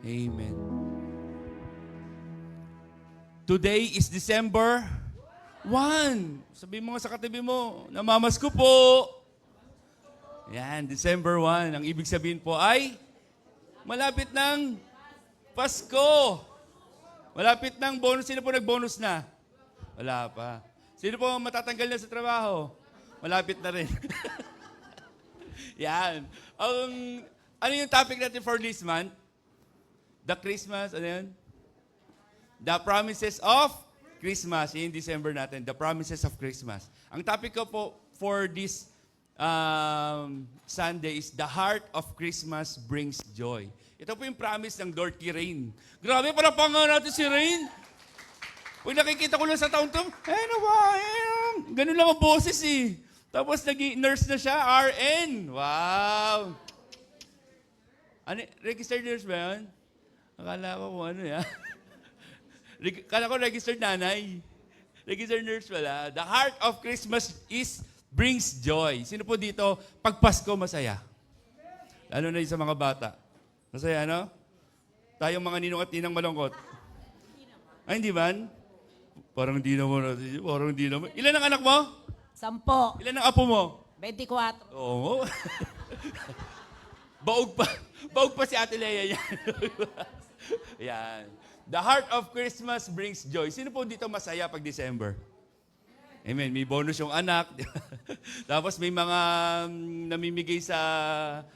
Amen. Today is December 1. Sabi mo nga sa katabi mo, namamas ko po. Yan, December 1. Ang ibig sabihin po ay malapit ng Pasko. Malapit ng bonus. Sino po nag-bonus na? Wala pa. Sino po matatanggal na sa trabaho? Malapit na rin. Yan. Ano yung topic natin for this month? The Christmas, ano yun? The promises of Christmas. Yung December natin, the promises of Christmas. Ang topic ko po for this Sunday is the heart of Christmas brings joy. Ito po yung promise ng Lord kay Rain. Grabe, para pangalan natin si Rain. Pag nakikita ko lang sa taon to, ano ba? Ganun lang ang boses eh. Tapos nurse na siya, RN. Wow. Ano, registered nurse ba yun? Akala ko kung ano yan. Akala ko registered nanay. Registered nurse pala. The heart of Christmas brings joy. Sino po dito, pag Pasko, masaya? Lalo na yung sa mga bata. Masaya, no? Tayong mga ninong at ninang malungkot. Ay, hindi man? Parang di naman. Parang di naman. Ilan ang anak mo? 10. Ilan ang apo mo? 24. Oo. Baog pa. Baog pa si Ate Lea yan. Yan. The heart of Christmas brings joy. Sino po dito masaya pag December? Amen. May bonus yung anak. Tapos may mga namimigay sa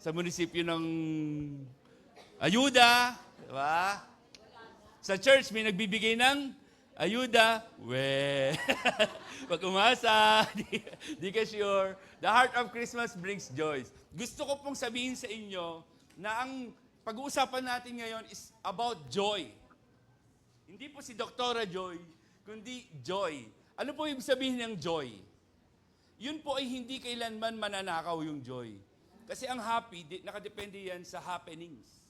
munisipyo ng ayuda. Diba? Sa church, may nagbibigay ng ayuda. Pag umasa, di ka sure. The heart of Christmas brings joy. Gusto ko pong sabihin sa inyo na ang pag-uusapan natin ngayon is about joy. Hindi po si Doktora Joy, kundi joy. Ano po ibig sabihin ng joy? Yun po ay hindi kailanman mananakaw yung joy. Kasi ang happy, nakadepende yan sa happenings.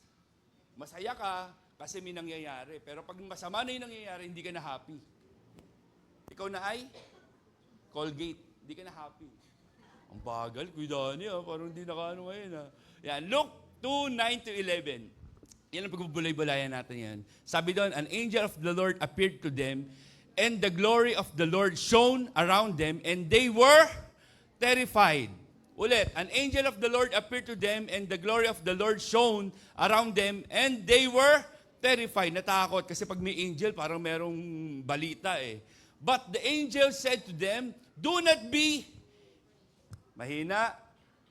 Masaya ka kasi may nangyayari. Pero pag masama na yung nangyayari, hindi ka na happy. Ikaw na ay Colgate. Hindi ka na happy. Ang bagal, Kuya Dani, parang hindi nakaano ngayon. Yan, Luke 2:9-11. Yan ang pagbubulay-bulayan natin yan. Sabi doon, an angel of the Lord appeared to them, and the glory of the Lord shone around them, and they were terrified. Ulit, an angel of the Lord appeared to them, and the glory of the Lord shone around them, and they were terrified. Natakot, kasi pag may angel, parang merong balita eh. But the angel said to them, do not be, mahina,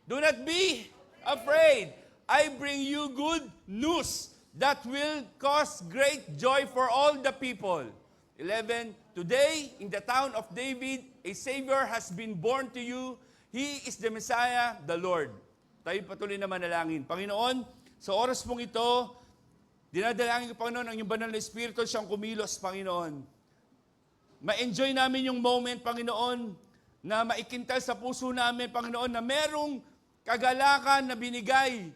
do not be afraid. I bring you good news that will cause great joy for all the people. 11, today in the town of David, a Savior has been born to you. He is the Messiah, the Lord. Tayo patuloy na manalangin. Panginoon, sa oras mong ito, dinadalangin ko, Panginoon, ang iyong banal na Espiritu siyang kumilos, Panginoon. Ma-enjoy namin yung moment, Panginoon, na maikintal sa puso namin, Panginoon, na merong kagalakan na binigay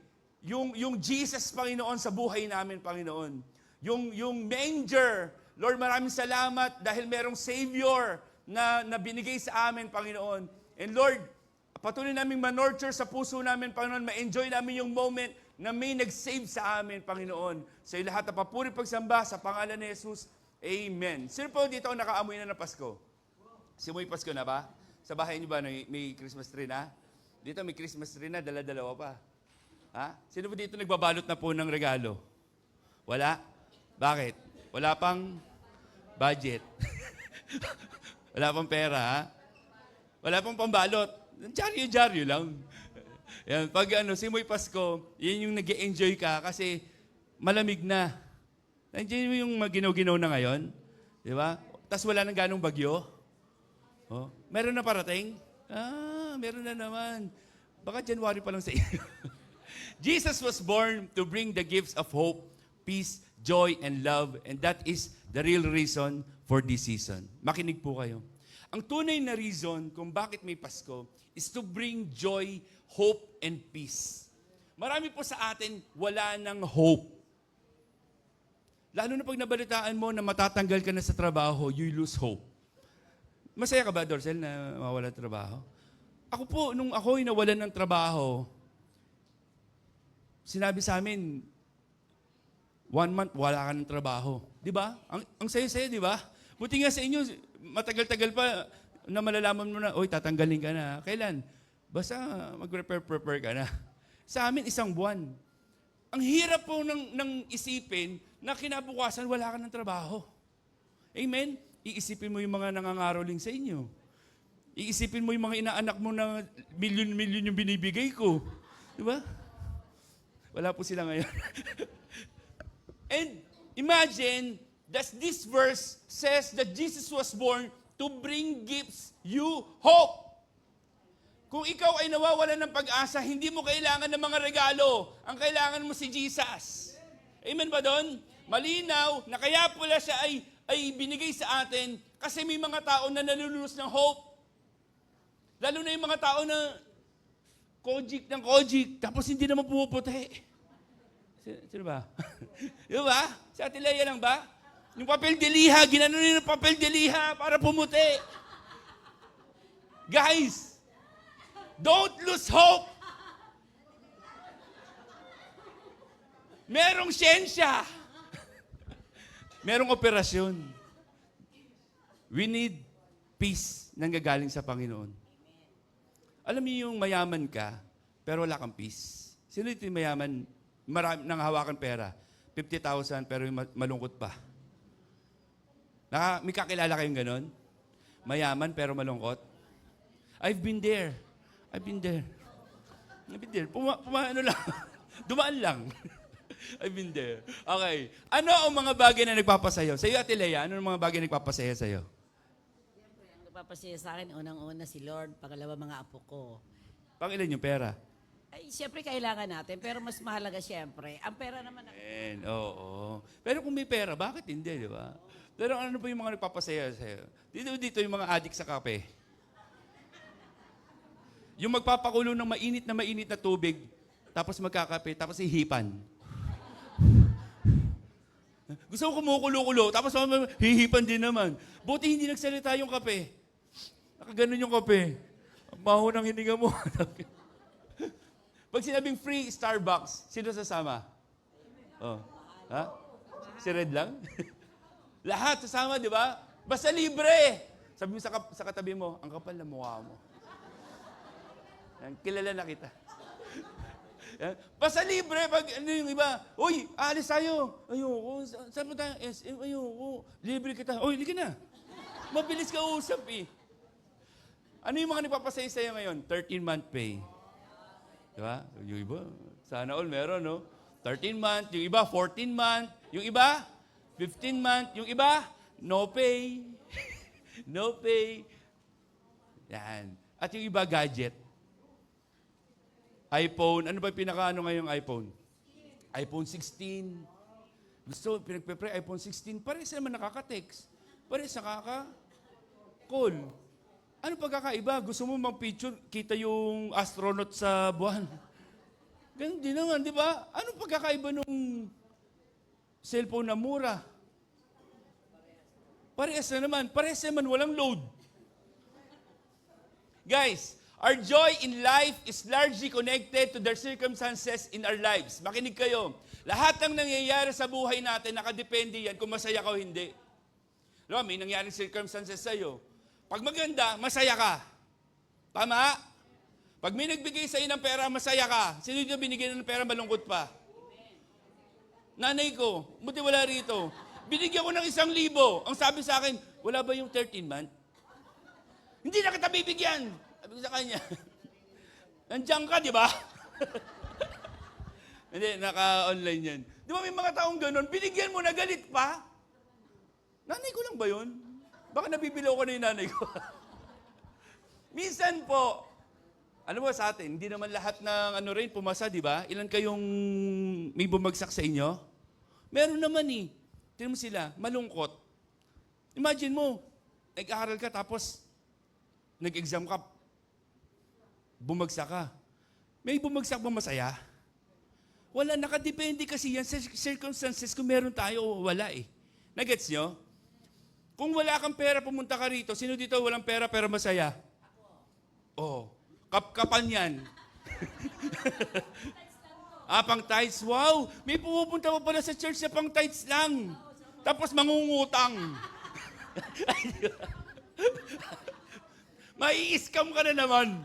yung Jesus, Panginoon, sa buhay namin, Panginoon. Yung manger, Lord, maraming salamat dahil merong Savior na binigay sa amin, Panginoon. And Lord, patuloy namin ma-nurture sa puso namin, Panginoon, ma-enjoy namin yung moment na may nag-save sa amin, Panginoon. Sa lahat na papuri pagsamba sa pangalan ni Jesus, Amen. Sino po dito ang nakaamoy na ng Pasko? Simoy Pasko na ba? Sa bahay niyo ba may Christmas tree na? Dito may Christmas tree na, dala-dalawa pa. Ha? Sino po dito nagbabalot na po ng regalo? Wala? Bakit? Wala pang budget. Wala pang pera, ha? Wala pang pambalot. Dyaryo-dyaryo lang. Yan, pag simoy Pasko, yun yung nag-enjoy ka kasi malamig na. Nandiyan mo yung ginaw-ginaw na ngayon. Di ba? Tapos wala nang ganong bagyo. Oh, meron na parating? Meron na naman. Baka January pa lang sa iyo. Jesus was born to bring the gifts of hope, peace, joy, and love. And that is the real reason for this season. Makinig po kayo. Ang tunay na reason kung bakit may Pasko is to bring joy, hope, and peace. Marami po sa atin wala ng hope. Lalo na pag nabalitaan mo na matatanggal ka na sa trabaho, you lose hope. Masaya ka ba, Dorcel, na mawala ng trabaho? Ako po, nung ako'y nawalan ng trabaho, sinabi sa amin, 1 month, wala ka ng trabaho. Di ba? Ang saya-saya, di ba? Buti nga sa inyo, matagal-tagal pa na malalaman mo na, oy, tatanggalin ka na. Kailan? Basta mag-prepare ka na. Sa amin, 1 buwan. Ang hirap po ng isipin na kinabukasan wala ka ng trabaho. Amen? Iisipin mo yung mga nangangaroling sa inyo. Iisipin mo yung mga inaanak mo na milyon-milyon yung binibigay ko. Di ba? Wala po sila ngayon. And imagine that this verse says that Jesus was born to bring gifts you hope. Kung ikaw ay nawawalan ng pag-asa, hindi mo kailangan ng mga regalo. Ang kailangan mo si Jesus. Amen ba doon? Malinaw na kaya pala siya ay binigay sa atin kasi may mga tao na nalulunod ng hope. Lalo na yung mga tao na kojik ng kojik, tapos hindi naman pumuputi. Sino ba? Di ba? Sa Ate Leia lang ba? Yung papel de liha, ginano nila ng papel de liha para pumuti. Guys, don't lose hope. Merong siyensya. Merong operasyon. We need peace nang gagaling sa Panginoon. Alam niyo yung mayaman ka, pero wala kang peace. Sino ito yung mayaman? Marami nang hawakan pera. 50,000 pero malungkot pa. May kakilala kayong ganon? Mayaman pero malungkot? I've been there. Ano lang. Dumaan lang. I've been there. Okay. Ano ang mga bagay na nagpapasaya? Sa iyo, Ate Leia, ano ang mga bagay na nagpapasaya sa iyo? Siyempre, ang nagpapasaya sa akin, unang-una si Lord, pangalawa mga apo ko. Pangilan yung pera? Ay, siyempre kailangan natin, pero mas mahalaga siyempre. Ang pera naman, Oo. Pero kung may pera, bakit hindi, di ba? Pero ano pa yung mga nagpapasaya sa'yo? Dito yung mga adik sa kape. Yung magpapakulo ng mainit na tubig, tapos magkakape, tapos hihipan. Gusto ko kumukulo-kulo, tapos hihipan din naman. Buti hindi nagsalita yung kape. Nakaganon yung kape. Ang baho ng hininga mo. Pag sinabing free Starbucks, sino sasama? Oh. Ha? Si Red lang? Lahat sasama, di ba? Basta libre! Sabi mo sa katabi mo, ang kapal na mukha mo. Kilala na kita. Basta libre, pag ano yung iba, uy, alis tayo. Ayoko. Saan mo tayo? SM, ayoko. Libre kita. Uy, lika na. Mabilis ka usap eh. Ano yung mga nagpapasaya sa'yo ngayon? 13-month pay. Diba? Yung iba, sana all meron, no? 13-month, yung iba, 14-month, yung iba, 15-month, yung iba, no pay. No pay. Yan. At yung iba, gadget. iPhone, ano ba yung pinaka-ano ngayong iPhone? iPhone 16. Gusto, pinagpe-pray, iPhone 16. Pares naman nakaka-text. Pares nakaka-call. Ano pagkakaiba? Gusto mo mag-picture, kita yung astronaut sa buwan. Ganun din naman, di ba? Ano pagkakaiba nung cellphone na mura? Parehas na naman. Parehas naman, walang load. Guys, our joy in life is largely connected to the circumstances in our lives. Makinig kayo. Lahat ng nangyayari sa buhay natin, nakadepende yan kung masaya ka o hindi. Diba, may nangyaring circumstances sa'yo. Pag maganda, masaya ka. Tama? Pag may nagbigay sa'yo ng pera, masaya ka. Sino dito binigyan ng pera, malungkot pa? Nanay ko, buti wala rito. Binigyan ko ng 1,000. Ang sabi sa akin, wala ba yung 13-month? Hindi na kita bibigyan. Sabi ko sa kanya, nandiyan ka, di ba? Hindi, naka-online yan. Di ba may mga taong ganun, binigyan mo na galit pa? Nanay ko lang ba yun? Baka nabibilaw ko na yung nanay ko. Minsan po, ano ba sa atin, hindi naman lahat ng rin pumasa, di ba? Ilan kayong may bumagsak sa inyo? Meron naman eh. Tingnan mo sila, malungkot. Imagine mo, nag-aaral ka tapos nag-exam ka, bumagsak ka. May bumagsak ba masaya? Wala, nakadepende kasi yan sa circumstances kung meron tayo o wala eh. Nagets nyo? Kung wala kang pera, pumunta ka rito. Sino dito walang pera pero masaya? Ako. Oh, kapkapan yan. Pang tithes. Wow, may pumupunta pa pala sa church na pang tithes lang. Tapos mangungutang. Mai-scam ka na naman.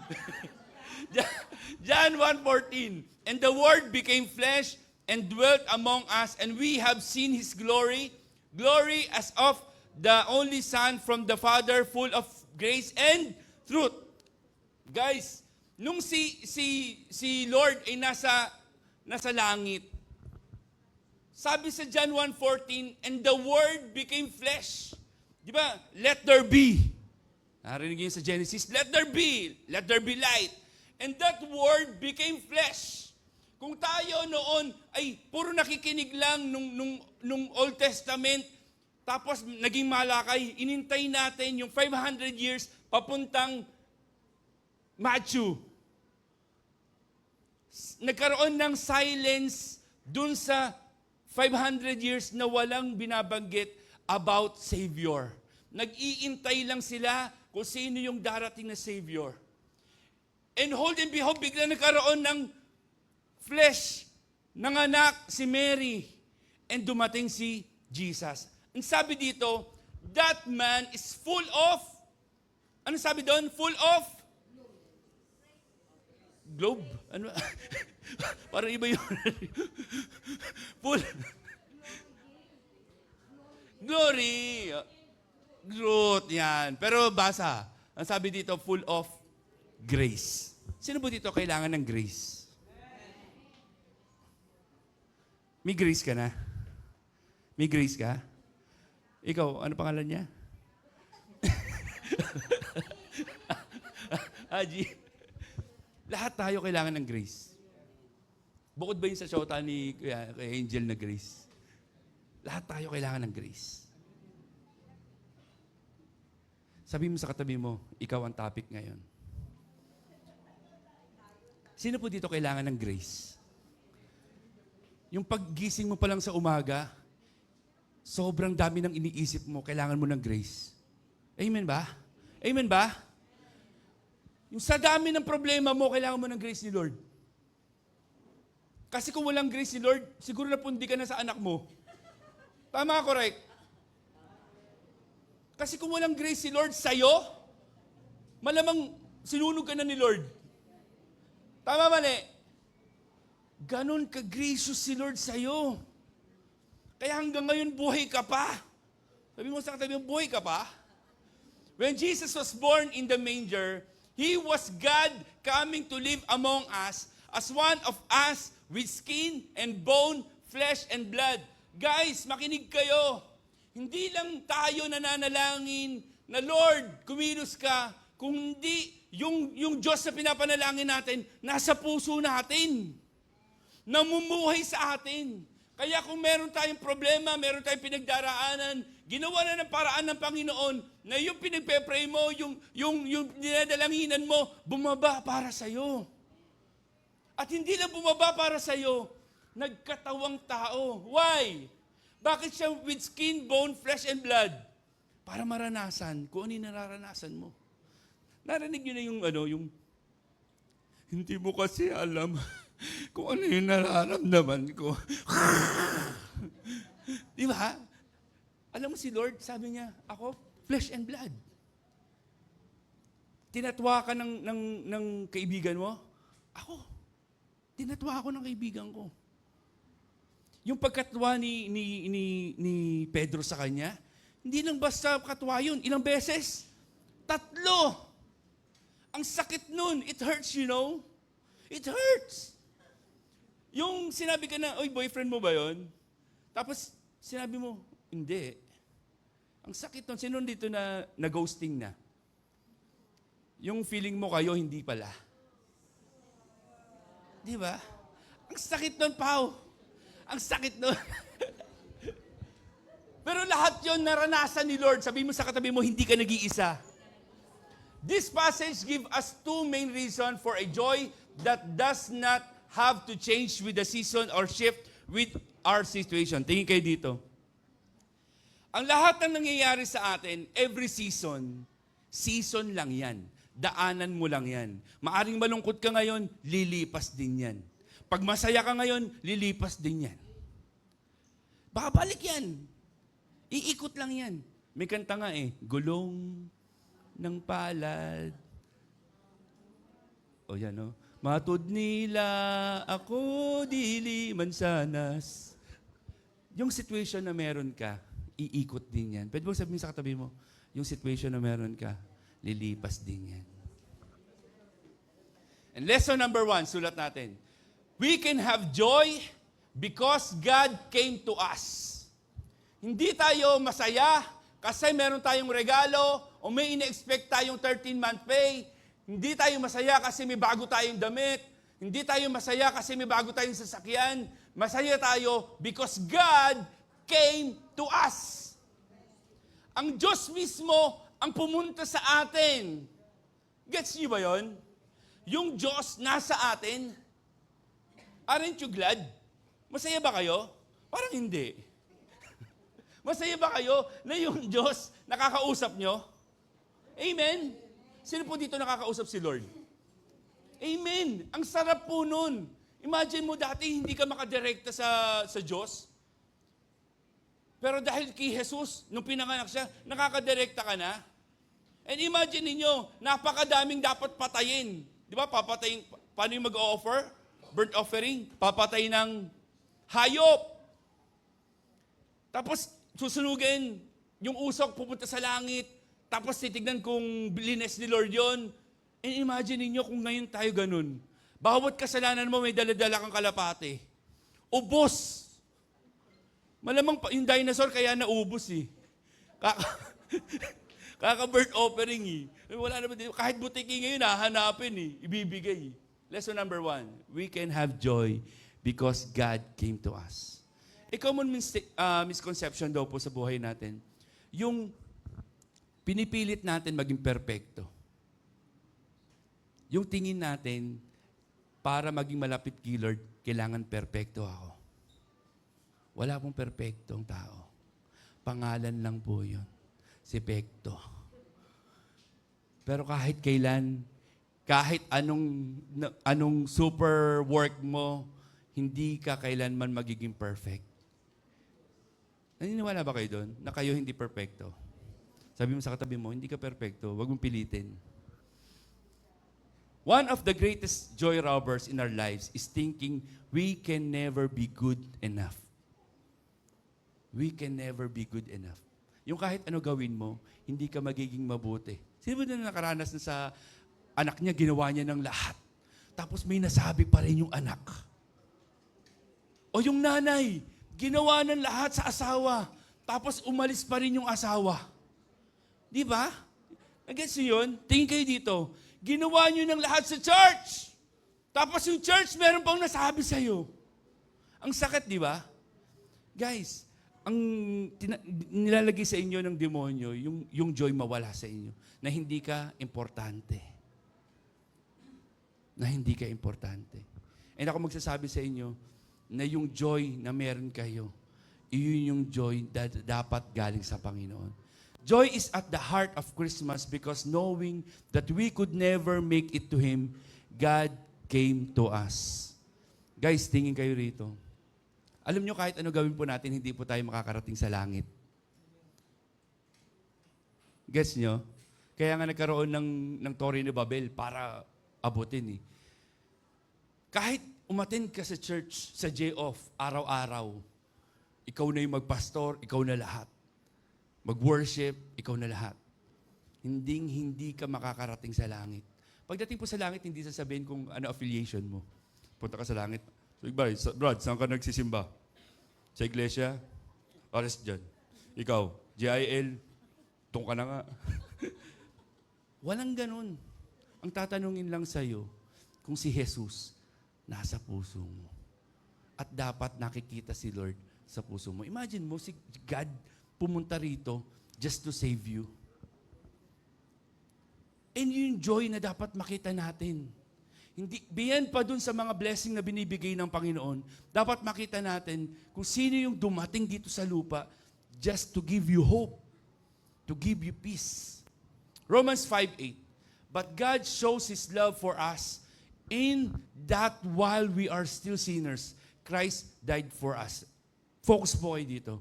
John 1:14. And the Word became flesh and dwelt among us, and we have seen His glory, glory as of the only Son from the Father, full of grace and truth. Guys, nung si Lord ay nasa langit, sabi sa John 1:14, and the Word became flesh. Di ba? Let there be. Narinig yun sa Genesis, let there be light. And that Word became flesh. Kung tayo noon ay puro nakikinig lang nung Old Testament, tapos naging malakay, inintay natin yung 500 years papuntang Matthew. Nagkaroon ng silence dun sa 500 years na walang binabanggit about Savior. Nag-iintay lang sila kung sino yung darating na Savior. And hold and behold, bigla nagkaroon ng flesh, ng anak si Mary, and dumating si Jesus. Ang sabi dito, that man is full of, ano sabi doon? Full of? Globe? Ano? Parang iba yun. Full. Glory. Growth, yan. Pero basa. Ang sabi dito, full of grace. Sino po dito kailangan ng grace? May grace ka na? May grace ka? Ikaw, ano pangalan niya? Haji. Lahat tayo kailangan ng grace. Bukod ba yun sa shota ni kay Angel na grace? Lahat tayo kailangan ng grace. Sabi mo sa katabi mo, ikaw ang topic ngayon. Sino po dito kailangan ng grace? Yung paggising mo pa lang sa umaga, sobrang dami ng iniisip mo, kailangan mo ng grace. Amen ba? Amen ba? Yung sa dami ng problema mo, kailangan mo ng grace ni Lord. Kasi kung walang grace ni Lord, siguro napundi ka na sa anak mo. Tama, correct? Kasi kung walang grace si Lord sa'yo, malamang sinunog ka na ni Lord. Tama, mali? Ganon ka-gracious si Lord sa'yo. Kaya hanggang ngayon, buhay ka pa. Sabi mo sa katabi mo, buhay ka pa? When Jesus was born in the manger, He was God coming to live among us as one of us with skin and bone, flesh and blood. Guys, makinig kayo. Hindi lang tayo nananalangin na Lord, kumilos ka, kung hindi yung Diyos na pinapanalangin natin, nasa puso natin. Namumuhay sa atin. Kaya kung meron tayong problema, meron tayong pinagdaraanan, ginawa na ng paraan ng Panginoon na yung pinagpe-pray mo, yung dinadalanginan mo, bumaba para sa'yo. At hindi lang bumaba para sa'yo, nagkatawang tao. Why? Bakit siya with skin, bone, flesh, and blood? Para maranasan kung ano yung nararanasan mo. Narinig nyo na yung hindi mo kasi alam kung ano yung nararamdaman ko. Di ba? Alam mo si Lord, sabi niya, ako, flesh and blood. Tinatwa ka ng kaibigan mo? Ako. Tinatwa ako ng kaibigan ko. Yung pagkatwa ni Pedro sa kanya, hindi lang basta katwa yun. Ilang beses? 3. Ang sakit nun. It hurts, you know? It hurts. Yung sinabi ka na, oy, boyfriend mo ba yon? Tapos sinabi mo, hindi. Ang sakit nun. Sino dito na ghosting na? Yung feeling mo kayo, hindi pala. Di ba? Ang sakit nun, Pao. Ang sakit nun. Pero lahat yon naranasan ni Lord. Sabi mo sa katabi mo, hindi ka nag-iisa. This passage gives us 2 main reasons for a joy that does not have to change with the season or shift with our situation. Tingin kayo dito. Ang lahat ng nangyayari sa atin, every season lang yan. Daanan mo lang yan. Maaring malungkot ka ngayon, lilipas din yan. Pag masaya ka ngayon, lilipas din yan. Babalik yan. Iikot lang yan. May kanta nga gulong ng palad. O yan Matud nila ako dili mansanas. Yung situation na meron ka, iikot din yan. Pwede mo sabihin sa katabi mo, yung situation na meron ka, lilipas din yan. And lesson number 1, sulat natin. We can have joy because God came to us. Hindi tayo masaya kasi meron tayong regalo o may ina-expect tayong 13-month pay. Hindi tayo masaya kasi may bago tayong damit. Hindi tayo masaya kasi may bago tayong sasakyan. Masaya tayo because God came to us. Ang Diyos mismo ang pumunta sa atin. Gets niyo ba yon? Yung Diyos nasa atin. Aren't you glad? Masaya ba kayo? Parang hindi. Masaya ba kayo na yung Diyos nakakausap nyo? Amen? Sino po dito nakakausap si Lord? Amen. Ang sarap po nun. Imagine mo dati hindi ka makadirekta sa Diyos. Pero dahil kay Jesus, nung pinanganak siya, nakakadirekta ka na. And imagine ninyo, napakadaming dapat patayin. Di ba? Papatayin, paano yung mag-o-offer? Burnt offering. Papatayin ng hayop. Tapos susunugin, yung usok pupunta sa langit. Tapos titignan kung blines ni Lord yon. And imagine niyo kung ngayon tayo ganun. Bawat kasalanan mo may dala-dala kang kalapate. Ubos. Malamang yung dinosaur kaya naubos Kaka-birth offering Wala naman dito. Kahit butiki ngayon hahanapin ibibigay Lesson number 1, we can have joy because God came to us. A common misconception daw po sa buhay natin, yung pinipilit natin maging perpekto. Yung tingin natin, para maging malapit kay Lord, kailangan perpekto ako. Wala pong perpektong tao. Pangalan lang po yun. Si Pekto. Pero kahit kailan, kahit anong super work mo, hindi ka kailanman magiging perfect. Naniniwala ba kayo doon na kayo hindi perfecto? Sabi mo sa katabi mo, hindi ka perfecto, huwag mong pilitin. One of the greatest joy robbers in our lives is thinking we can never be good enough. We can never be good enough. Yung kahit ano gawin mo, hindi ka magiging mabuti. Sino ba na nakaranas na sa anak niya, ginawa niya ng lahat. Tapos may nasabi pa rin yung anak. O yung nanay, ginawa ng lahat sa asawa. Tapos umalis pa rin yung asawa. Di ba? Nag-gets niyo yun? Tingin kayo dito. Ginawa niyo ng lahat sa church. Tapos yung church, meron pang nasabi sa'yo. Ang sakit, di ba? Guys, ang nilalagay sa inyo ng demonyo, yung joy mawala sa inyo. Na hindi ka importante. Na hindi ka importante. And ako magsasabi sa inyo, na yung joy na meron kayo, iyon yung joy na dapat galing sa Panginoon. Joy is at the heart of Christmas because knowing that we could never make it to Him, God came to us. Guys, tingin kayo rito. Alam nyo, kahit ano gawin po natin, hindi po tayo makakarating sa langit. Gets nyo? Kaya nga nagkaroon ng Torre ni Babel para abutin Kahit umattend ka sa church, sa day off, araw-araw, ikaw na yung magpastor, ikaw na lahat. Mag-worship, ikaw na lahat. Hindi ka makakarating sa langit. Pagdating po sa langit, hindi sasabihin kung ano affiliation mo. Punta ka sa langit. So, Brad, saan ka nagsisimba? Sa iglesia? Oras dyan. Ikaw, GIL, tong ka na nga. Walang ganun. Ang tatanungin lang sa'yo, kung si Jesus nasa puso mo. At dapat nakikita si Lord sa puso mo. Imagine mo, si God pumunta rito just to save you. And yung joy na dapat makita natin. Hindi, beyond pa dun sa mga blessing na binibigay ng Panginoon, dapat makita natin kung sino yung dumating dito sa lupa just to give you hope, to give you peace. Romans 5:8. But God shows His love for us In that while we are still sinners, Christ died for us. Focus po kayo dito.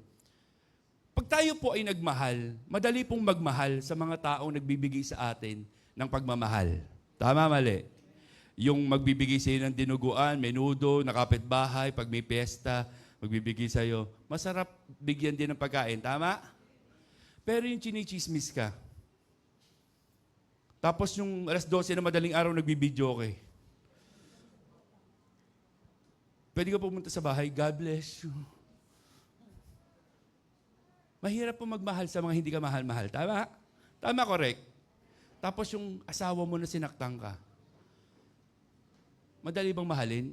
Pag tayo po ay nagmahal, madali pong magmahal sa mga taong nagbibigay sa atin ng pagmamahal. Tama, mali? Yung magbibigay sa iyo ng dinuguan, menudo, nakapitbahay, pag may piyesta, magbibigay sa iyo. Masarap bigyan din ng pagkain. Tama? Pero yung chinichismis ka, tapos yung alas 12 na madaling araw nagbibidyo ka. Pwede ka pumunta sa bahay, God bless you. Mahirap po magmahal sa mga hindi ka mahal-mahal. Tama? Tama, correct? Tapos yung asawa mo na sinaktan ka, madali bang mahalin?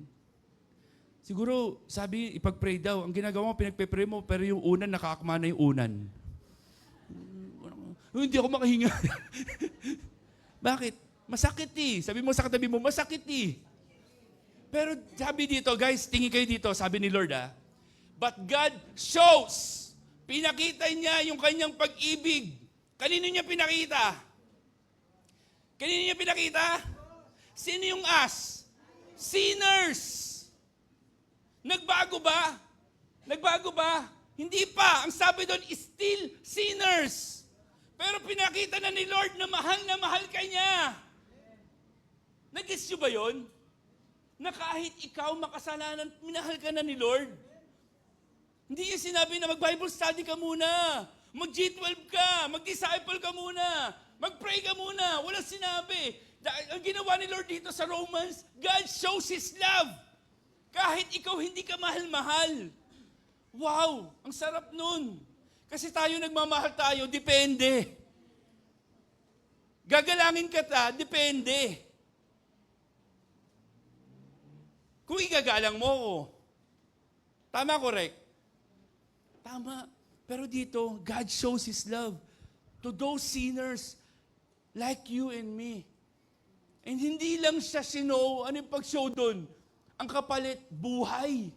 Siguro, sabi, ipag-pray daw. Ang ginagawa mo, pinagpe-pray mo, pero yung unan, nakaakma na yung unan. Hindi ako makahinga. Bakit? Masakit eh. Sabi mo sa katabi mo, masakit eh. Pero sabi dito, guys, tingin kayo dito, sabi ni Lord, but God shows, pinakita niya yung kanyang pag-ibig. Kanino niya pinakita? Kanino niya pinakita? Sino yung us? Sinners. Nagbago ba? Nagbago ba? Hindi pa. Ang sabi doon, still sinners. Pero pinakita na ni Lord na mahal ka niya. Nag-gets nyo ba yun? Na kahit ikaw makasalanan, minahal ka na ni Lord. Hindi niya sinabi na mag-Bible study ka muna, mag-G12 ka, mag-disciple ka muna, mag-pray ka muna. Walang sinabi. Ang ginawa ni Lord dito sa Romans, God shows His love. Kahit ikaw hindi ka mahal-mahal. Wow, ang sarap nun. Kasi tayo nagmamahal tayo, depende. Gagalangin ka depende. Kung igagalang mo ko. Tama, correct? Tama. Pero dito, God shows His love to those sinners like you and me. And hindi lang siya sinow. Ano yung pag-show doon? Ang kapalit, buhay.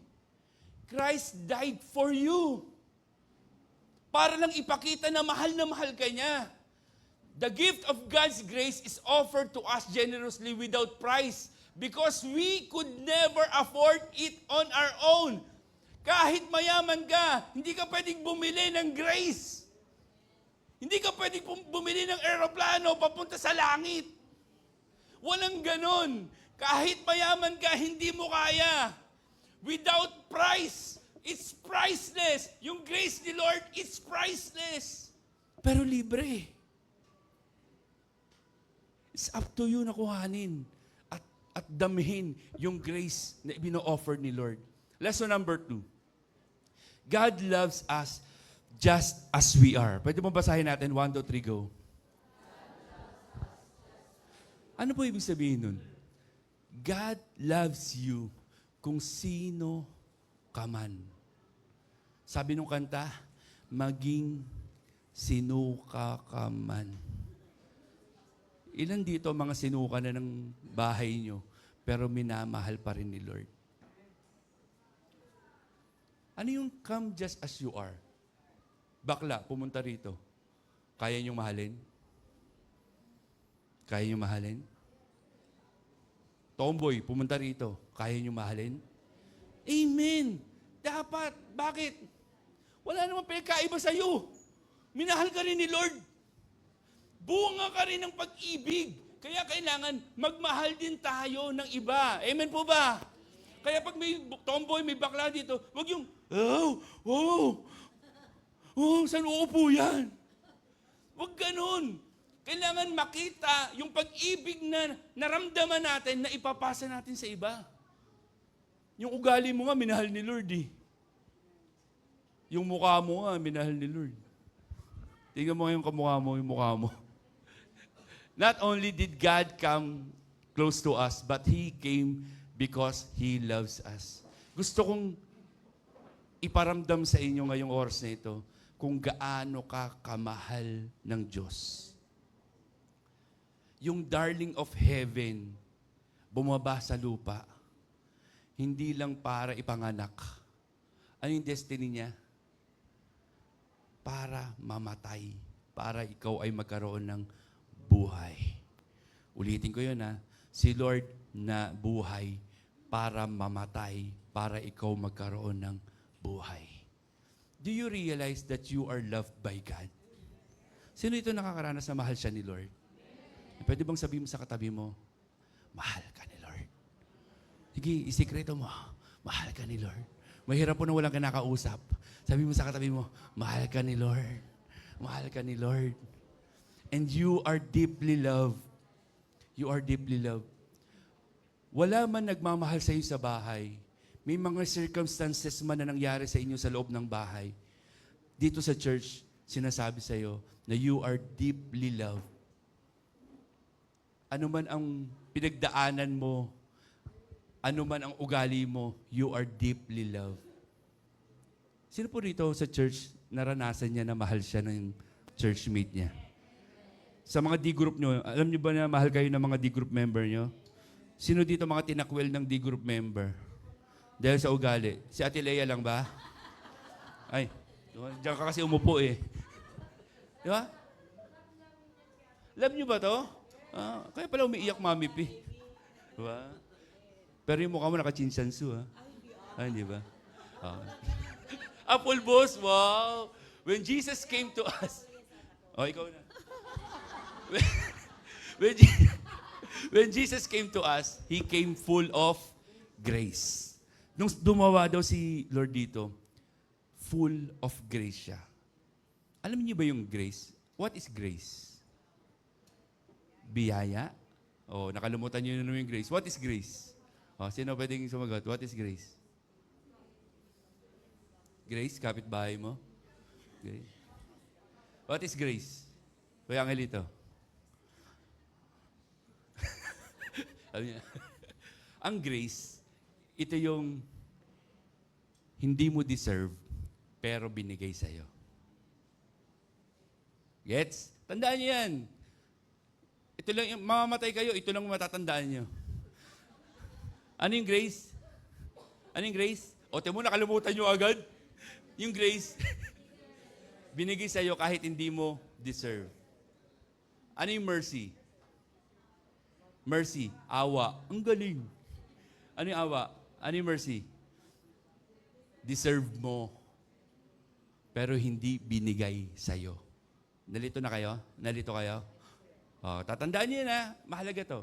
Christ died for you. Para lang ipakita na mahal ka niya. The gift of God's grace is offered to us generously without price. Because we could never afford it on our own. Kahit mayaman ka, hindi ka pwedeng bumili ng grace. Hindi ka pwedeng bumili ng eroplano papunta sa langit. Walang ganon. Kahit mayaman ka, hindi mo kaya. Without price, it's priceless. Yung grace ni Lord, it's priceless. Pero libre. It's up to you na kuhanin at damihin yung grace na ibino-offer ni Lord. Lesson number 2. God loves us just as we are. Pwede mo basahin natin, 1, 2, 3, go. Ano po ibig sabihin nun? God loves you kung sino ka man. Sabi nung kanta, maging sinuka ka man. Ilan dito mga sinuka na ng bahay nyo, pero minamahal pa rin ni Lord? Ano yung come just as you are? Bakla, pumunta rito. Kaya niyong mahalin? Kaya niyong mahalin? Tomboy, pumunta rito. Kaya niyong mahalin? Amen! Dapat. Bakit? Wala namang pinagkaiba sa'yo. Minahal ka rin ni Lord. Bunga ka rin ng pag-ibig. Kaya kailangan magmahal din tayo ng iba. Amen po ba? Kaya pag may tomboy, may bakla dito, wag yung, saan uupo yan? Wag ganun. Kailangan makita yung pag-ibig na naramdaman natin na ipapasa natin sa iba. Yung ugali mo nga, minahal ni Lord eh. Yung mukha mo nga, minahal ni Lord. Tingnan mo yung kamukha mo, yung mukha mo. Not only did God come close to us, but He came because He loves us. Gusto kong iparamdam sa inyo ngayong oras na ito kung gaano ka kamahal ng Diyos. Yung darling of heaven, bumaba sa lupa, hindi lang para ipanganak. Ano yung destiny niya? Para mamatay. Para ikaw ay magkaroon ng buhay. Ulitin ko yun ha. Si Lord na buhay para mamatay, para ikaw magkaroon ng buhay. Do you realize that you are loved by God? Sino ito nakakaranas na mahal siya ni Lord? Pwede bang sabihin mo sa katabi mo, mahal ka ni Lord? Sige, isikreto mo, mahal ka ni Lord. Mahirap po na walang kinakausap. Sabi mo sa katabi mo, mahal ka ni Lord. Mahal ka ni Lord. And you are deeply loved. You are deeply loved. Wala man nagmamahal sa iyo sa bahay. May mga circumstances man na nangyari sa inyo sa loob ng bahay. Dito sa church, sinasabi sa iyo na you are deeply loved. Ano man ang pinagdaanan mo, ano man ang ugali mo, you are deeply loved. Sino po rito sa church naranasan niya na mahal siya ng churchmate niya? Sa mga D-group nyo, alam niyo ba na mahal kayo ng mga D-group member nyo? Sino dito mga tinakwil ng D-group member? Dahil sa ugali. Si Ate Lea lang ba? Ay, diyan ka kasi umupo eh. Di ba? Alam niyo ba to? Kaya pala umiiyak, Mami P. Diba? Pero yung mukha mo naka-chinsansu, ha? Hindi ba? Apple boss, wow! When Jesus came to us, ikaw na. When Jesus came to us, He came full of grace. Nung dumawa daw si Lord dito, full of grace siya. Alam niyo ba yung grace? What is grace? Biyaya? Nakalimutan niyo na yung grace. What is grace? Sino pwedeng sumagot? What is grace? Grace, kapitbahay mo? Grace. What is grace? Kuya Angelito. Sabi niya, ang grace, ito yung hindi mo deserve, pero binigay sa'yo. Gets? Tandaan niyo yan. Ito lang, mamamatay kayo, ito lang matatandaan niyo. Ano yung grace? Ano yung grace? Tiyan mo, nakalimutan niyo agad. Yung grace, binigay sa'yo kahit hindi mo deserve. Ano yung mercy? Mercy, awa. Ang galing. Ano yung awa? Ano yung mercy? Deserve mo, pero hindi binigay sa'yo. Nalito na kayo? Nalito kayo? Tatandaan niyo na, mahalaga to.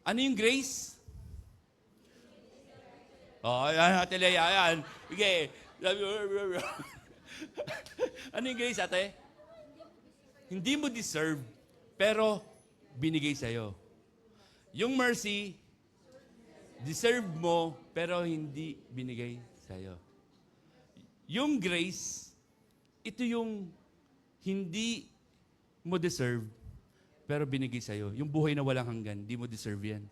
Ano yung grace? Ayan, Ate Lea, ayan. Sige. Ano yung grace, ate? Hindi mo deserve, pero binigay sa'yo. Yung mercy, deserve mo, pero hindi binigay sa'yo. Yung grace, ito yung hindi mo deserve, pero binigay sa'yo. Yung buhay na walang hanggan, di mo deserve yan.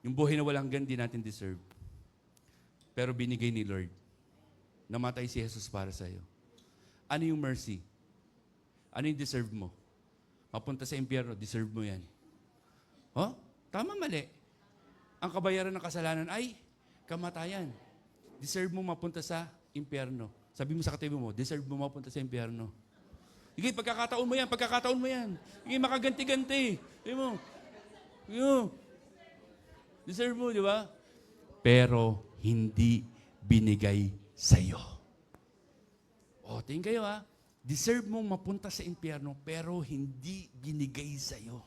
Yung buhay na walang hanggan, di natin deserve. Pero binigay ni Lord. Namatay si Jesus para sa'yo. Ano yung mercy? Ano yung deserve mo? Mapunta sa impyerno, deserve mo yan. Tama, mali. Ang kabayaran ng kasalanan ay kamatayan. Deserve mo mapunta sa impyerno. Sabi mo sa katabi mo, deserve mo mapunta sa impyerno. Sige, pagkakataon mo yan. Sige, makaganti-ganti. Sige mo. Deserve mo, di ba? Pero hindi binigay sa'yo. Tingin kayo Deserve mong mapunta sa impyerno, pero hindi binigay sa'yo.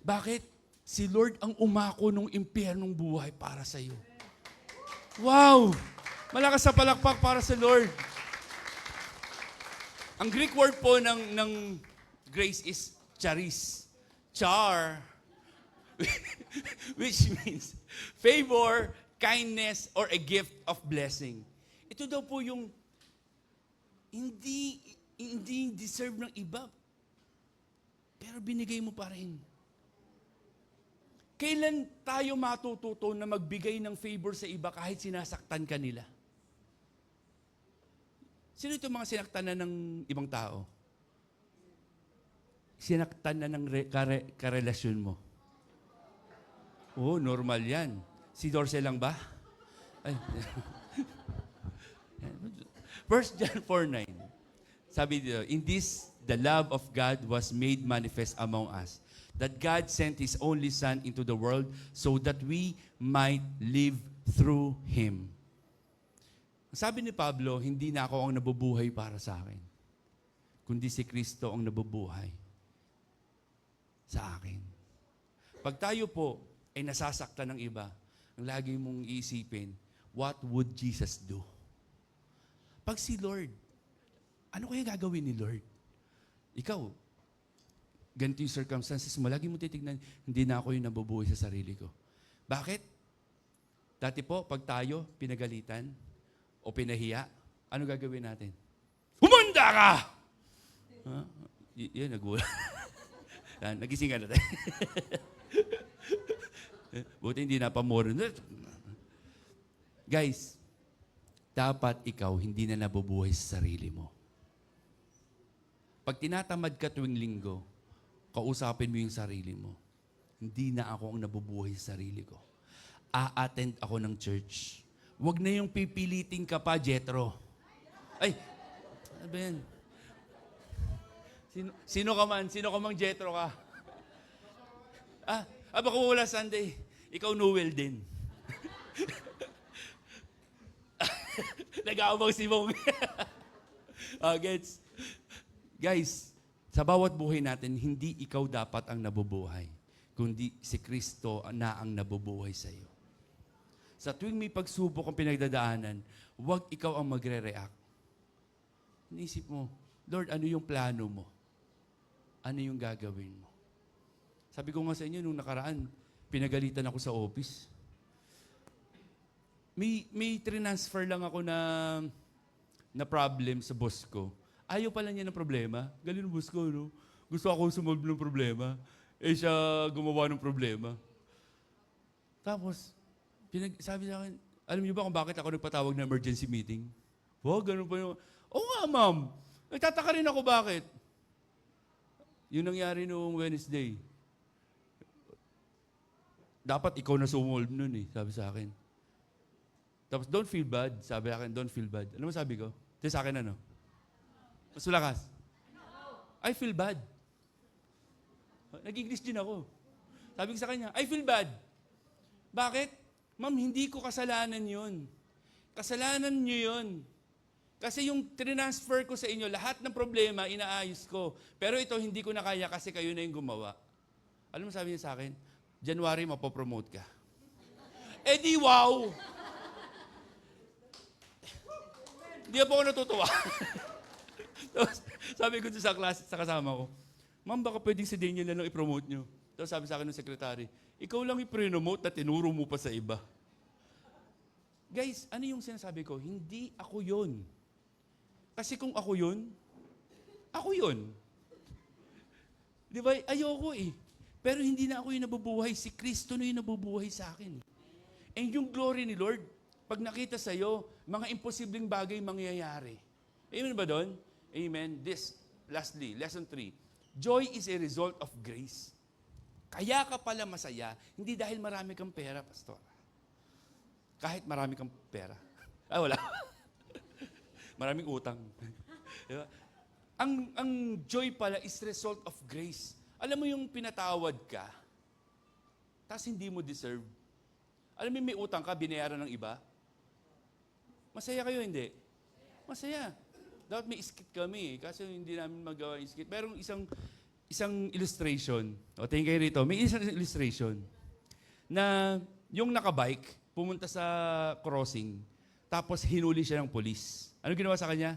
Bakit? Si Lord ang umako ng impyernong buhay para sa'yo. Wow! Malakas sa palakpak para sa Lord. Ang Greek word po ng grace is charis. Char. Which means favor, kindness, or a gift of blessing. Ito daw po yung hindi deserve ng iba, pero binigay mo pa rin. Kailan tayo matututo na magbigay ng favor sa iba kahit sinasaktan ka nila? Sino itong mga sinaktan na ng ibang tao? Sinaktan na ng karelasyon mo. Normal yan. Si Dorsey lang ba? Ay. 1 John 4:9. Sabi dito, in this, the love of God was made manifest among us, that God sent His only Son into the world so that we might live through Him. Sabi ni Pablo, hindi na ako ang nabubuhay para sa akin, kundi si Kristo ang nabubuhay sa akin. Pag tayo po ay nasasaktan ng iba, ang lagi mong iisipin, what would Jesus do? Pag si Lord, ano kaya gagawin ni Lord? Ikaw, ganito yung circumstances mo, lagi mo titignan, hindi na ako yung nabubuhay sa sarili ko. Bakit? Dati po, pag tayo pinagalitan o pinahiya, ano gagawin natin? Humanda ka! Huh? Yan, nagulat. Nagising ka na tayo. Buti hindi napamuro. Guys, dapat ikaw hindi na nabubuhay sa sarili mo. Pag tinatamad ka tuwing linggo, kausapin mo yung sarili mo. Hindi na ako ang nabubuhay sa sarili ko. A-attend ako ng church. Huwag na yung pipiliting ka pa, Jethro. Ay, ano ba yan? Sino ka man? Sino ka mang Jethro ka? Baka wala Sunday. Ikaw Noel din. Nag-aabang si Mong. Gets? Guys, sa bawat buhay natin, hindi ikaw dapat ang nabubuhay, kundi si Kristo na ang nabubuhay sa iyo. Sa tuwing may pagsubok ang pinagdadaanan, huwag ikaw ang magre-react. Inisip mo, Lord, ano yung plano mo? Ano yung gagawin mo? Sabi ko nga sa inyo, nung nakaraan, pinagalitan ako sa office. May transfer lang ako na problem sa boss ko. Ayaw pala niya ng problema. Galing ng boss ko, no? Gusto ako sumolve ng problema. Siya gumawa ng problema. Tapos, sabi sa akin, alam niyo ba kung bakit ako nagpatawag na emergency meeting? Ganun pa yun. Oo nga, ma'am. Nagtataka rin ako bakit. Yung nangyari noong Wednesday. Dapat ikaw na sumolve nun sabi sa akin. Tapos, don't feel bad. Sabi sa akin, don't feel bad. Ano mo sabi ko? Sa akin ano? Mas malakas. I feel bad. Nag-English din ako. Sabi ko sa kanya, I feel bad. Bakit? Ma'am, hindi ko kasalanan yun. Kasalanan niyo yun. Kasi yung transfer ko sa inyo, lahat ng problema, inaayos ko. Pero ito, hindi ko na kaya kasi kayo na yung gumawa. Alam mo sabi niya sa akin? January, mapopromote ka. Di wow! Hindi po ako natutuwa. Tapos, sabi ko sa klase, sa kasama ko, ma'am, baka pwedeng si Daniel na lang i-promote nyo. Tapos sabi sa akin ng sekretary, ikaw lang i-promote na tinuro mo pa sa iba. Guys, ano yung sinasabi ko? Hindi ako yun. Kasi kung ako yun, ako yun. Di ba? Ayoko Pero hindi na ako yung nabubuhay. Si Kristo na yung nabubuhay sa akin. And yung glory ni Lord, pag nakita sa'yo, mga imposibleng bagay mangyayari. Amen ba doon? Amen. Lastly, lesson 3. Joy is a result of grace. Kaya ka pala masaya, hindi dahil marami kang pera, pastor. Kahit marami kang pera. Wala. Maraming utang. Diba? Ang joy pala is result of grace. Alam mo yung pinatawad ka, tapos hindi mo deserve. Alam mo may utang ka, binayaran ng iba? Masaya kayo, hindi? Masaya. Dapat may skit kami kasi hindi namin magawa yung skit. Pero isang illustration. Tingin kayo rito. May isang illustration na yung nakabike, pumunta sa crossing, tapos hinuli siya ng polis. Ano ginawa sa kanya?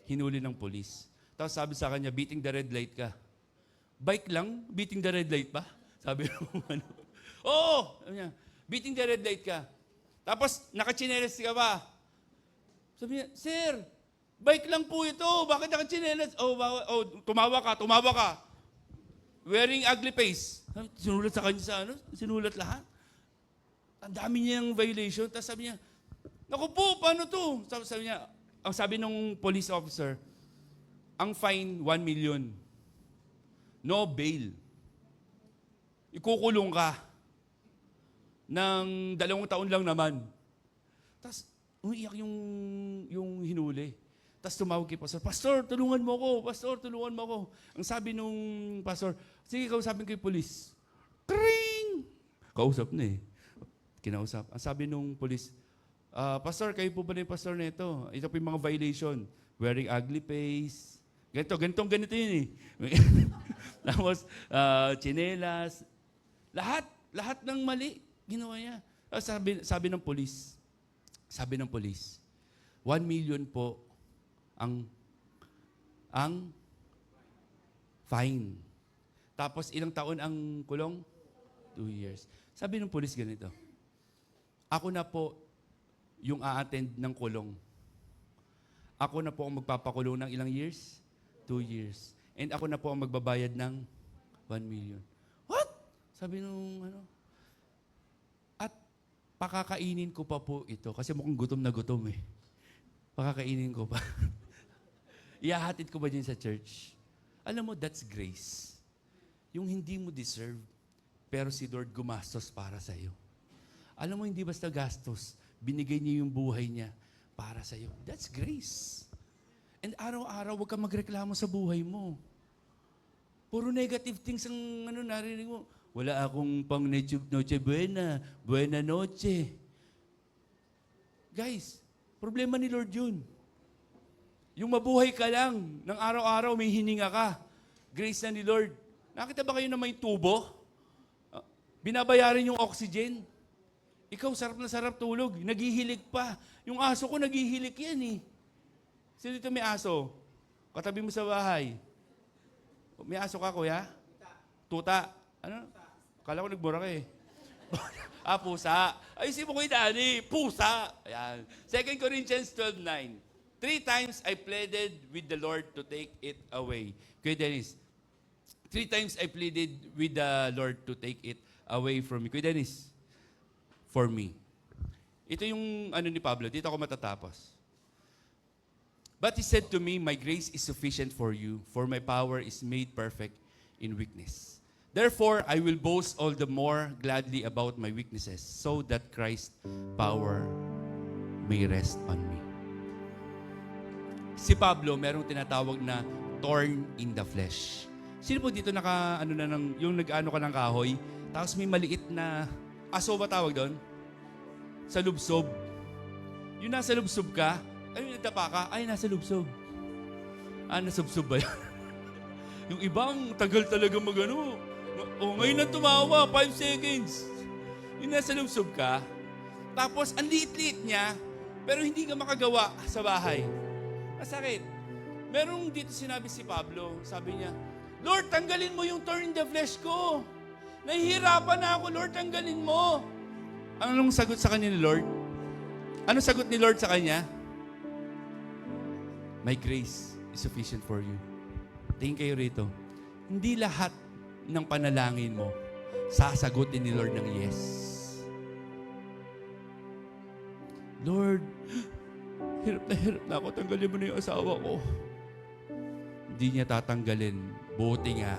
Hinuli ng polis. Tapos sabi sa kanya, beating the red light ka. Bike lang? Beating the red light pa? Sabi ng Oo! Sabi niya, beating the red light ka. Tapos, nakachinelas ka ba? Sabi niya, sir, bike lang po ito. Bakit nakachinelas? Tumawa ka. Wearing ugly face. Sinulat sa kanya sinulat lahat. Ang dami niyang violation. Tapos sabi niya, naku po, paano to? Sabi niya, ang sabi ng police officer, ang fine, 1 million. No bail. Ikukulong ka ng 2 taon lang naman. Tapos, umiiyak yung hinuli. Tapos tumawag kay pastor, Pastor, tulungan mo ako. Pastor, tulungan mo ako. Ang sabi nung pastor, sige, kausapin ko yung polis. Kring! Kausap na eh. Kinausap. Ang sabi nung polis, Pastor, kayo po ba na yung pastor na ito? Ito po yung mga violation. Wearing ugly face. Ganito yun eh. Tapos, tsinelas. Lahat ng mali, ginawa niya. Sabi ng polis, 1 million po ang fine. Tapos ilang taon ang kulong? 2 years. Sabi ng polis ganito, ako na po yung a-attend ng kulong. Ako na po ang magpapakulong ng ilang years? 2 years. And ako na po ang magbabayad ng 1 million. What? Sabi nung at pakakainin ko pa po ito. Kasi mukhang gutom na gutom eh. Pakakainin ko pa. Ihahatid ko ba dyan sa church? Alam mo, that's grace. Yung hindi mo deserve, pero si Lord gumastos para sa'yo. Alam mo, hindi basta gastos. Binigay niya yung buhay niya para sa'yo. That's grace. And araw-araw, huwag kang magreklamo sa buhay mo. Puro negative things ang narinig mo. Wala akong pang noche buena, buena noche. Guys, problema ni Lord yun. Yung mabuhay ka lang, ng araw-araw may hininga ka. Grace na ni Lord. Nakita ba kayo na may tubo? Binabayaran yung oxygen. Ikaw, sarap na sarap tulog. Naghihilik pa. Yung aso ko, naghihilik yan eh. Sino dito may aso? Katabi mo sa bahay. May aso ka, kuya? Tuta. Ano? Kala ko nagbura ka eh. Pusa. Ayusin mo ko yung Dani. Pusa. Ayan. 2 Corinthians 12:9. 3 times I pleaded with the Lord to take it away. Kuya Dennis, 3 times I pleaded with the Lord to take it away from me. Kuya Dennis, for me. Ito yung ni Pablo. Dito ako matatapos. But he said to me, my grace is sufficient for you, for my power is made perfect in weakness. Therefore, I will boast all the more gladly about my weaknesses, so that Christ's power may rest on me. Si Pablo, merong tinatawag na thorn in the flesh. Sino po dito yung nag-ano ka ng kahoy, tapos may maliit na, aso ba tawag doon? Sa lubsob. Yung nasa lubsob ka, ay, nagtapa ka, ay, nasa lubsob. Nasubsob ba yan? Yung ibang tagal talaga magano. Ngayon na tumawa, 5 seconds. Yung nasa lubsob ka, tapos ang liit-liit niya, pero hindi ka makagawa sa bahay. Masakit. Merong dito sinabi si Pablo, sabi niya, Lord, tanggalin mo yung thorn in the flesh ko. Nahihirapan na ako, Lord, tanggalin mo. Anong sagot sa kanya ni Lord? Anong sagot ni Lord sa kanya? My grace is sufficient for you. Tingin kayo rito. Hindi lahat ng panalangin mo sasagutin ni Lord ng yes. Lord, hirap na ako. Tanggalin mo na yung asawa ko. Hindi niya tatanggalin. Buti nga.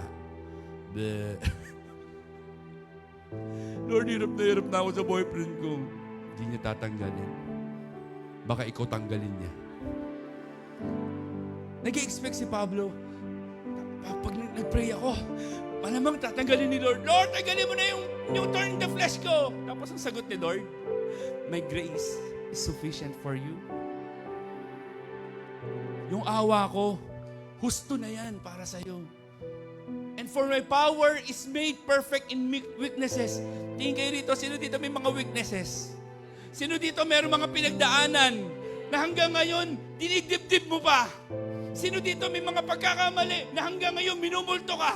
Lord, hirap na ako sa boyfriend ko. Hindi niya tatanggalin. Baka ikaw tanggalin niya. Nag-i-expect si Pablo, pag nag-pray ako, malamang tatanggalin ni Lord, Lord, tanggalin mo na yung thorn in the flesh ko. Tapos ang sagot ni Lord, my grace is sufficient for you. Yung awa ko, husto na yan para sa'yo. And for my power is made perfect in weaknesses. Tingin kayo rito, sino dito may mga weaknesses? Sino dito mayroong mga pinagdaanan na hanggang ngayon, dinidibdib mo pa? Sino dito may mga pagkakamali na hanggang ngayon minumulto ka?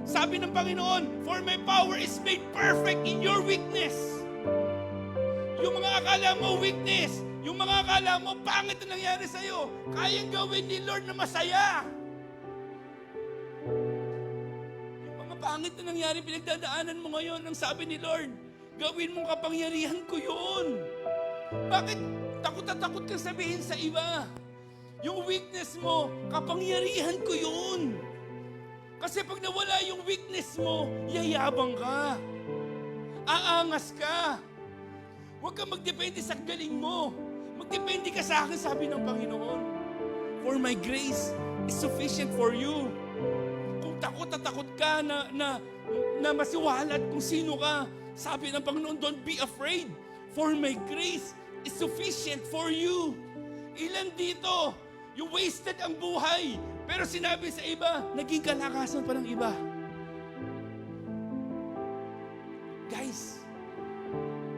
Sabi ng Panginoon, for my power is made perfect in your weakness. Yung mga akala mo weakness, yung mga akala mo pangit na nangyari sa'yo, kayang gawin ni Lord na masaya. Yung mga pangit na nangyari, pinagdadaanan mo ngayon, ang sabi ni Lord, gawin mong kapangyarihan ko yun. Bakit takot na takot kang sabihin sa iba? Yung weakness mo, kapangyarihan ko yun. Kasi pag nawala yung weakness mo, yayabang ka. Aangas ka. Huwag kang magdepende sa galing mo. Magdepende ka sa akin, sabi ng Panginoon. For my grace is sufficient for you. Kung takot at takot ka na masiwalat kung sino ka, sabi ng Panginoon, don't be afraid. For my grace is sufficient for you. Ilan dito, you wasted ang buhay, pero sinabi sa iba, naging kalakasan pa ng iba. Guys,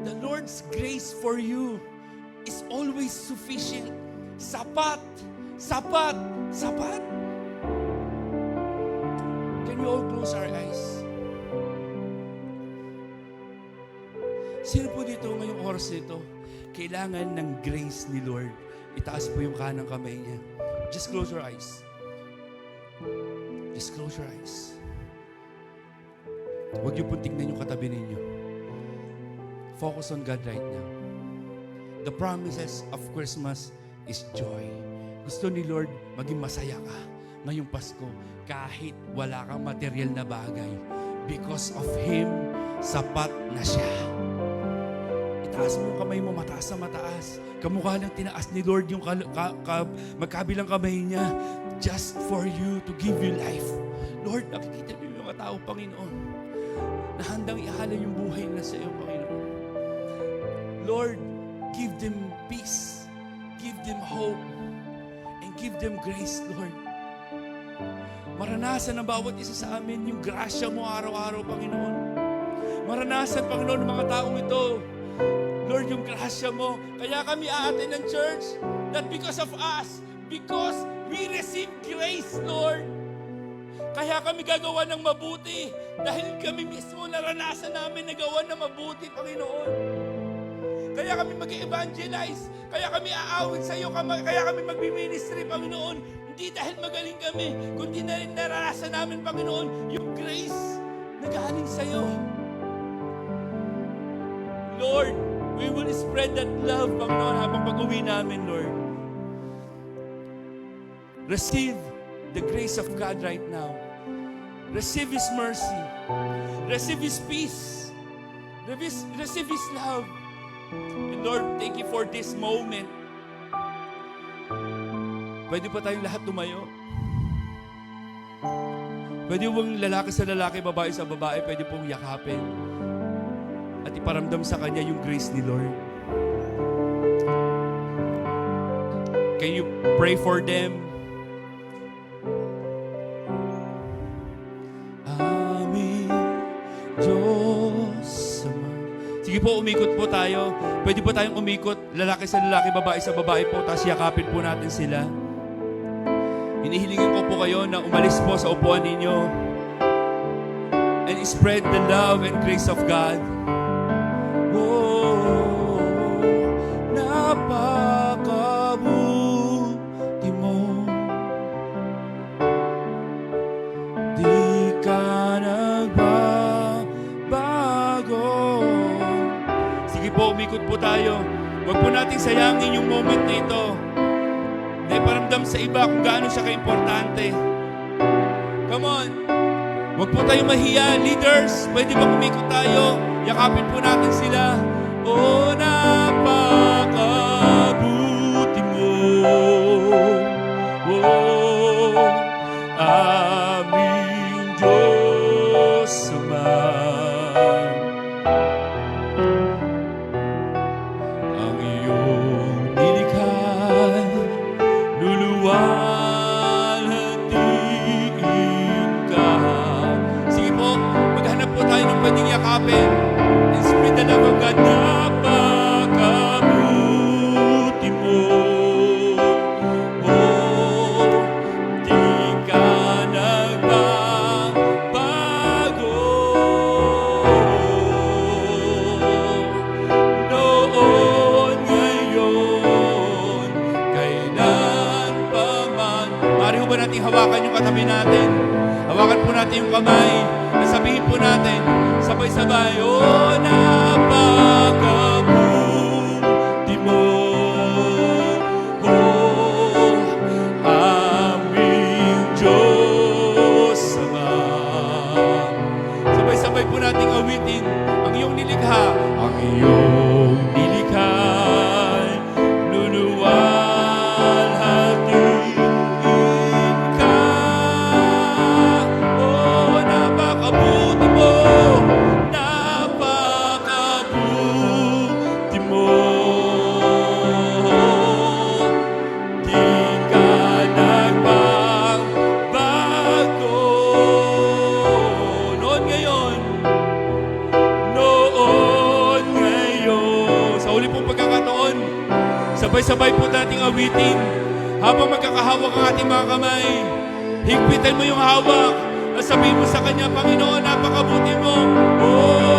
the Lord's grace for you is always sufficient. Sapat, sapat, sapat. Can we all close our eyes? Sino po dito ngayong oras nito, kailangan ng grace ni Lord? Itaas po yung kanang kamay niya. Just close your eyes. Just close your eyes. Huwag niyo pong tignan yung katabi ninyo. Focus on God right now. The promises of Christmas is joy. Gusto ni Lord maging masaya ka ngayong Pasko kahit wala kang material na bagay. Because of Him, sapat na siya. Itaas mo yung kamay mo, mataas na mataas. Kamukha lang tinaas ni Lord yung magkabilang kamay niya just for you, to give you life. Lord, nakikita niyo yung mga tao, Panginoon, na handang ihalay yung buhay na sa iyo, Panginoon. Lord, give them peace, give them hope, and give them grace, Lord. Maranasan ng bawat isa sa amin yung grasya mo araw-araw, Panginoon. Maranasan, Panginoon, ng mga taong ito, Lord, yung grasya mo. Kaya kami aatin ng church, not because of us, because we receive grace, Lord. Kaya kami gagawa ng mabuti dahil kami mismo naranasan namin na gawa ng mabuti, Panginoon. Kaya kami mag-evangelize, kaya kami aawit sa iyo, kaya kami mag-ministry, Panginoon. Hindi dahil magaling kami, kundi na rin naranasan namin, Panginoon, yung grace na galing sa iyo. Lord, we will spread that love, Panginoon, habang pag-uwi namin, Lord. Receive the grace of God right now. Receive His mercy. Receive His peace. Receive His love. And Lord, thank you for this moment. Pwede pa tayong lahat tumayo. Pwede pong lalaki sa lalaki, babae sa babae, pwede pong yakapin. At iparamdam sa Kanya yung grace ni Lord. Can you pray for them? Amin, Diyos Ama. Sige po, umikot po tayo. Pwede po tayong umikot, lalaki sa lalaki, babae sa babae po, tapos yakapin po natin sila. Hinihilingan ko po kayo na umalis po sa upuan ninyo and spread the love and grace of God. Oh, napakabuti mo, di ka nagbabago. Sige po, umikot po tayo. Huwag po nating sayangin yung moment na ito. Dahil paramdam sa iba kung gaano siya kaimportante. Come on. Huwag po tayo mahiya. Leaders, pwede ba umikot tayo? Yakapin po natin sila. Oh, napakabuti mo. Oh, aming Diyos Ama. Ang iyong nilikha, luluwalhatiin ka. Sige po, maghanap po tayo ng pwedeng yakapin. And spread the love of God. Napakabuti mo. Oh, di ka nagbabago. Noon, ngayon, kailan pa man. Maaari ho ba natin hawakan yung katabi natin? Hawakan po natin yung kamay. Nasabihin po natin, sabay-sabay, oh, napakabuti mo. Oh, aming Diyos Ama. Sabay-sabay po nating awitin ang iyong nilikha. Ang iyong nilikha, luluwalhatiin po nating awitin. Habang magkakahawak ang ating mga kamay, higpitan mo yung hawak at sabihin mo sa Kanya, Panginoon, napakabuti mo. Oh!